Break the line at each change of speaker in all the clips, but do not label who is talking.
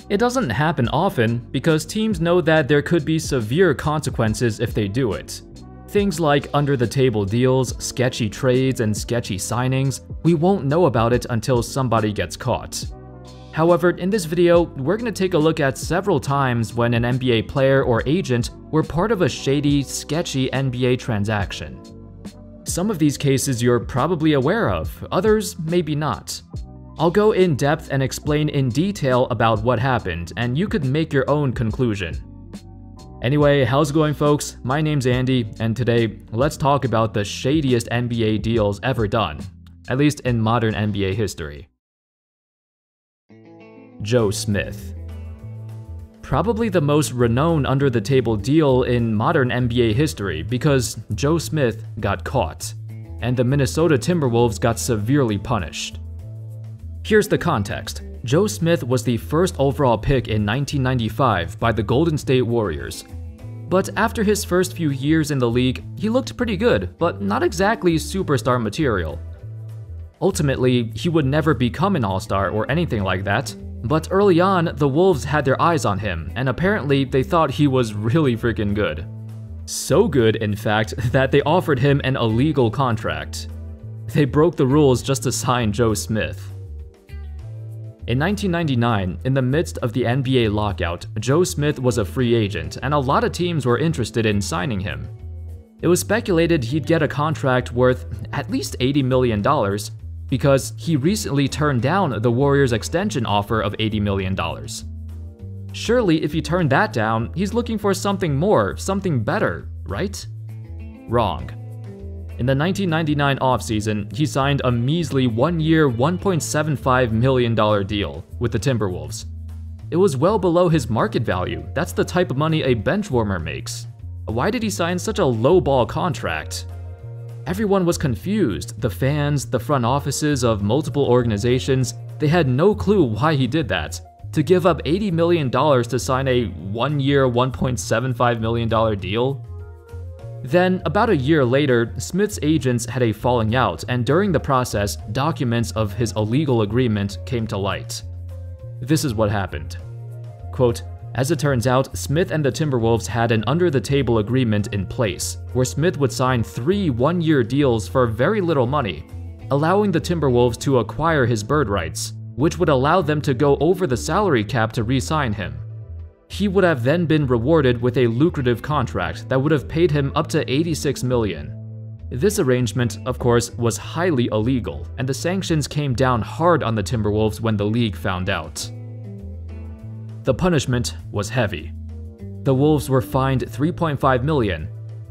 It doesn't happen often because teams know that there could be severe consequences if they do it. Things like under-the-table deals, sketchy trades, and sketchy signings, we won't know about it until somebody gets caught. However, in this video, we're going to take a look at several times when an NBA player or agent were part of a shady, sketchy NBA transaction. Some of these cases you're probably aware of, others maybe not. I'll go in depth and explain in detail about what happened, and you could make your own conclusion. Anyway, how's it going, folks? My name's Andy, and today, let's talk about the shadiest NBA deals ever done, at least in modern NBA history. Joe Smith. Probably the most renowned under-the-table deal in modern NBA history because Joe Smith got caught, and the Minnesota Timberwolves got severely punished. Here's the context. Joe Smith was the first overall pick in 1995 by the Golden State Warriors. But after his first few years in the league, he looked pretty good, but not exactly superstar material. Ultimately, he would never become an all-star or anything like that, but early on, the Wolves had their eyes on him, and apparently they thought he was really freaking good. So good, in fact, that they offered him an illegal contract. They broke the rules just to sign Joe Smith. In 1999, in the midst of the NBA lockout, Joe Smith was a free agent, and a lot of teams were interested in signing him. It was speculated he'd get a contract worth at least $80 million, because he recently turned down the Warriors' extension offer of $80 million. Surely, if he turned that down, he's looking for something more, something better, right? Wrong. In the 1999 offseason, he signed a measly one-year, $1.75 million deal with the Timberwolves. It was well below his market value. That's the type of money a benchwarmer makes. Why did he sign such a lowball contract? Everyone was confused. The fans, the front offices of multiple organizations, they had no clue why he did that. To give up $80 million to sign a one-year, $1.75 million deal? Then, about a year later, Smith's agents had a falling out, and during the process, documents of his illegal agreement came to light. This is what happened. Quote, "As it turns out, Smith and the Timberwolves had an under-the-table agreement in place, where Smith would sign 3 one-year deals for very little money, allowing the Timberwolves to acquire his bird rights, which would allow them to go over the salary cap to re-sign him. He would have then been rewarded with a lucrative contract that would have paid him up to $86 million. This arrangement, of course, was highly illegal, and the sanctions came down hard on the Timberwolves when the league found out. The punishment was heavy. The Wolves were fined $3.5 million,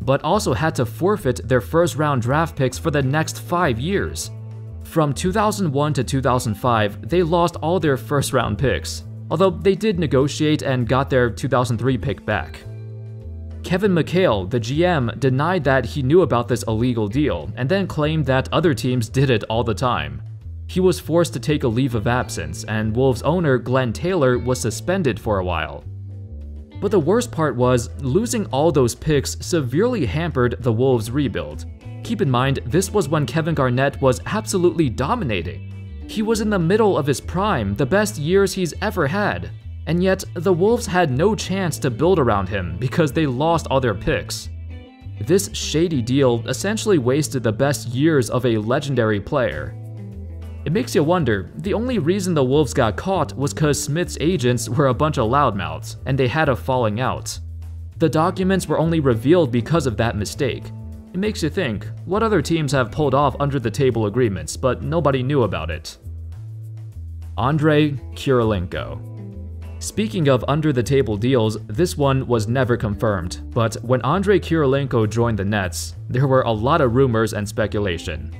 but also had to forfeit their first-round draft picks for the next 5 years. From 2001 to 2005, they lost all their first-round picks, although they did negotiate and got their 2003 pick back. Kevin McHale, the GM, denied that he knew about this illegal deal, and then claimed that other teams did it all the time. He was forced to take a leave of absence, and Wolves owner Glenn Taylor was suspended for a while. But the worst part was, losing all those picks severely hampered the Wolves' rebuild. Keep in mind, this was when Kevin Garnett was absolutely dominating. He was in the middle of his prime, the best years he's ever had, and yet the Wolves had no chance to build around him because they lost all their picks. This shady deal essentially wasted the best years of a legendary player. It makes you wonder, the only reason the Wolves got caught was because Smith's agents were a bunch of loudmouths, and they had a falling out. The documents were only revealed because of that mistake. It makes you think, what other teams have pulled off under-the-table agreements, but nobody knew about it? Andrei Kirilenko. Speaking of under-the-table deals, this one was never confirmed, but when Andrei Kirilenko joined the Nets, there were a lot of rumors and speculation.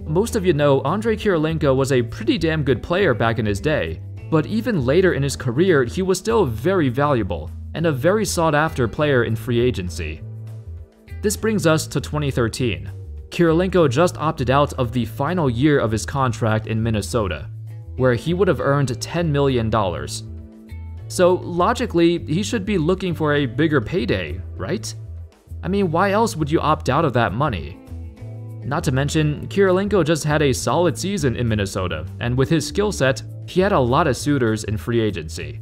Most of you know Andrei Kirilenko was a pretty damn good player back in his day, but even later in his career, he was still very valuable and a very sought-after player in free agency. This brings us to 2013. Kirilenko just opted out of the final year of his contract in Minnesota, where he would have earned $10 million. So logically, he should be looking for a bigger payday, right? I mean, why else would you opt out of that money? Not to mention, Kirilenko just had a solid season in Minnesota, and with his skill set, he had a lot of suitors in free agency.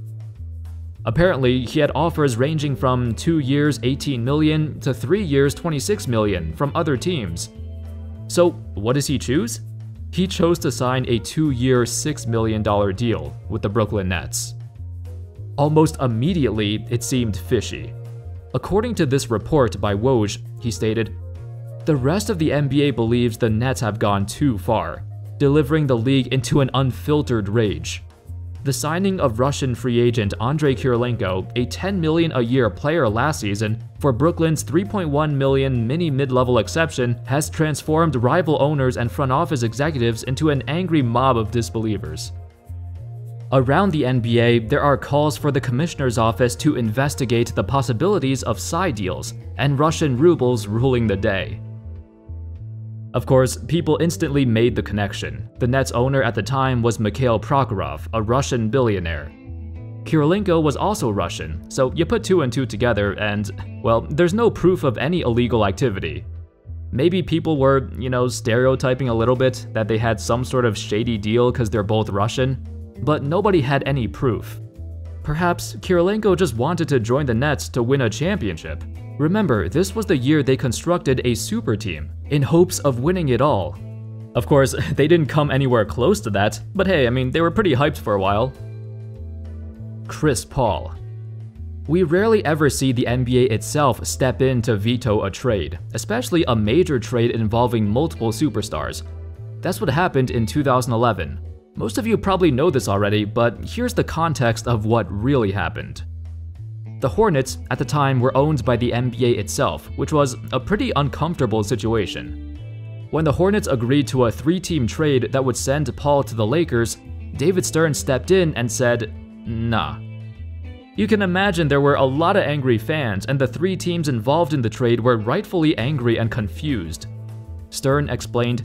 Apparently, he had offers ranging from 2 years $18 million to 3 years $26 million from other teams. So what does he choose? He chose to sign a 2-year $6 million deal with the Brooklyn Nets. Almost immediately, it seemed fishy. According to this report by Woj, he stated, "The rest of the NBA believes the Nets have gone too far, delivering the league into an unfiltered rage. The signing of Russian free agent Andrei Kirilenko, a $10 million a year player last season, for Brooklyn's $3.1 million mid-level exception has transformed rival owners and front office executives into an angry mob of disbelievers." Around the NBA, there are calls for the commissioner's office to investigate the possibilities of side deals and Russian rubles ruling the day. Of course, people instantly made the connection. The Nets owner at the time was Mikhail Prokhorov, a Russian billionaire. Kirilenko was also Russian, so you put 2 and 2 together and, well, there's no proof of any illegal activity. Maybe people were, stereotyping a little bit that they had some sort of shady deal because they're both Russian, but nobody had any proof. Perhaps Kirilenko just wanted to join the Nets to win a championship. Remember, this was the year they constructed a super team, in hopes of winning it all. Of course, they didn't come anywhere close to that, but hey, they were pretty hyped for a while. Chris Paul. We rarely ever see the NBA itself step in to veto a trade, especially a major trade involving multiple superstars. That's what happened in 2011. Most of you probably know this already, but here's the context of what really happened. The Hornets, at the time, were owned by the NBA itself, which was a pretty uncomfortable situation. When the Hornets agreed to a 3-team trade that would send Paul to the Lakers, David Stern stepped in and said, "Nah." You can imagine there were a lot of angry fans, and the 3 teams involved in the trade were rightfully angry and confused. Stern explained,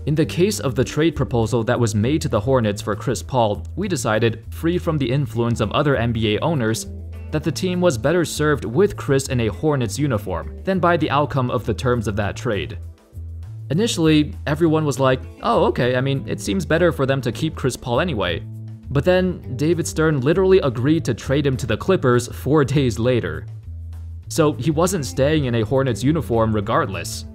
"In the case of the trade proposal that was made to the Hornets for Chris Paul, we decided, free from the influence of other NBA owners, that the team was better served with Chris in a Hornets uniform than by the outcome of the terms of that trade." Initially, everyone was like, oh okay, it seems better for them to keep Chris Paul anyway. But then, David Stern literally agreed to trade him to the Clippers 4 days later. So he wasn't staying in a Hornets uniform regardless.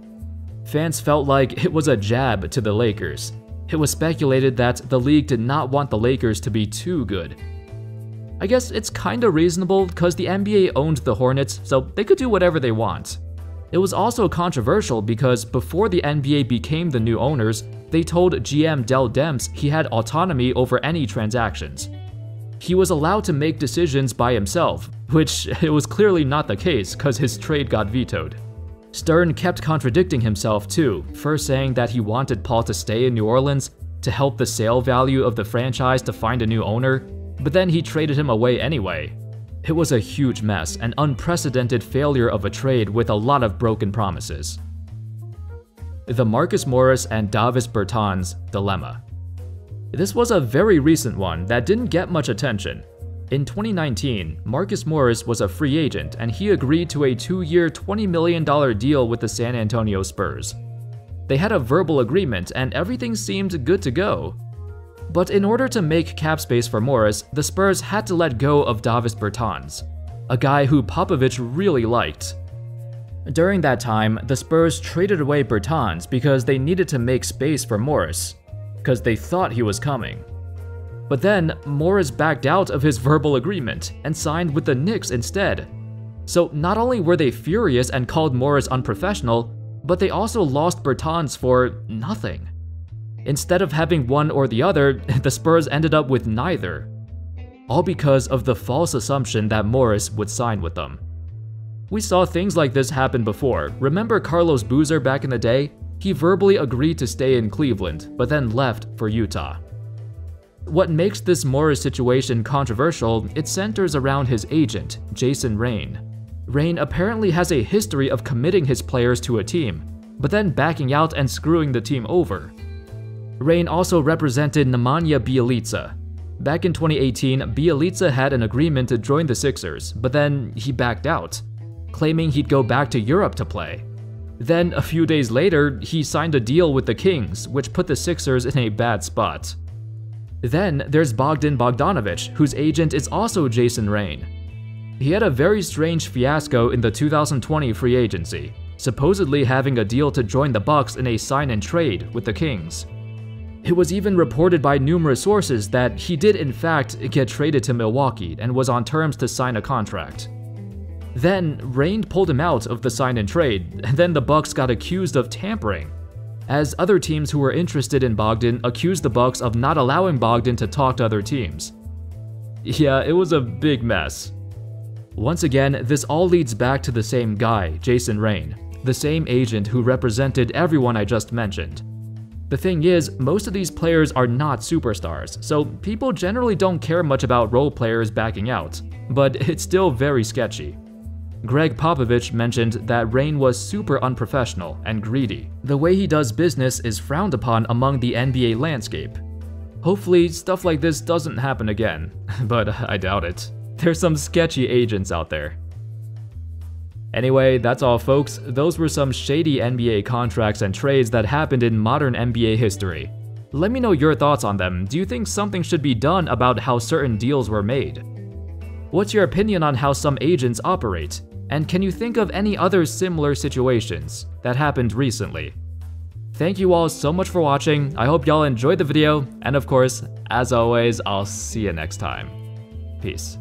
Fans felt like it was a jab to the Lakers. It was speculated that the league did not want the Lakers to be too good. I guess it's kinda reasonable because the NBA owned the Hornets, so they could do whatever they want. It was also controversial because before the NBA became the new owners, they told GM Dell Demps he had autonomy over any transactions. He was allowed to make decisions by himself, which it was clearly not the case because his trade got vetoed. Stern kept contradicting himself too, first saying that he wanted Paul to stay in New Orleans to help the sale value of the franchise to find a new owner, but then he traded him away anyway. It was a huge mess, an unprecedented failure of a trade with a lot of broken promises. The Marcus Morris and Davis Bertans dilemma. This was a very recent one that didn't get much attention. In 2019, Marcus Morris was a free agent and he agreed to a 2-year $20 million deal with the San Antonio Spurs. They had a verbal agreement and everything seemed good to go. But in order to make cap space for Morris, the Spurs had to let go of Davis Bertans, a guy who Popovich really liked. During that time, the Spurs traded away Bertans because they needed to make space for Morris, because they thought he was coming. But then, Morris backed out of his verbal agreement and signed with the Knicks instead. So not only were they furious and called Morris unprofessional, but they also lost Bertans for nothing. Instead of having one or the other, the Spurs ended up with neither. All because of the false assumption that Morris would sign with them. We saw things like this happen before. Remember Carlos Boozer back in the day? He verbally agreed to stay in Cleveland, but then left for Utah. What makes this Morris situation controversial, it centers around his agent, Jason Rain. Rain apparently has a history of committing his players to a team, but then backing out and screwing the team over. Rain also represented Nemanja Bjelica. Back in 2018, Bjelica had an agreement to join the Sixers, but then he backed out, claiming he'd go back to Europe to play. Then, a few days later, he signed a deal with the Kings, which put the Sixers in a bad spot. Then, there's Bogdan Bogdanovic, whose agent is also Jason Rain. He had a very strange fiasco in the 2020 free agency, supposedly having a deal to join the Bucks in a sign-and-trade with the Kings. It was even reported by numerous sources that he did in fact get traded to Milwaukee and was on terms to sign a contract. Then, Reign pulled him out of the sign-and-trade, and then the Bucks got accused of tampering, as other teams who were interested in Bogdan accused the Bucks of not allowing Bogdan to talk to other teams. Yeah, it was a big mess. Once again, this all leads back to the same guy, Jason Reign, the same agent who represented everyone I just mentioned. The thing is, most of these players are not superstars, so people generally don't care much about role players backing out, but it's still very sketchy. Greg Popovich mentioned that Reign was super unprofessional and greedy. The way he does business is frowned upon among the NBA landscape. Hopefully, stuff like this doesn't happen again, but I doubt it. There's some sketchy agents out there. Anyway, that's all folks. Those were some shady NBA contracts and trades that happened in modern NBA history. Let me know your thoughts on them. Do you think something should be done about how certain deals were made? What's your opinion on how some agents operate? And can you think of any other similar situations that happened recently? Thank you all so much for watching. I hope y'all enjoyed the video, and of course, as always, I'll see you next time. Peace.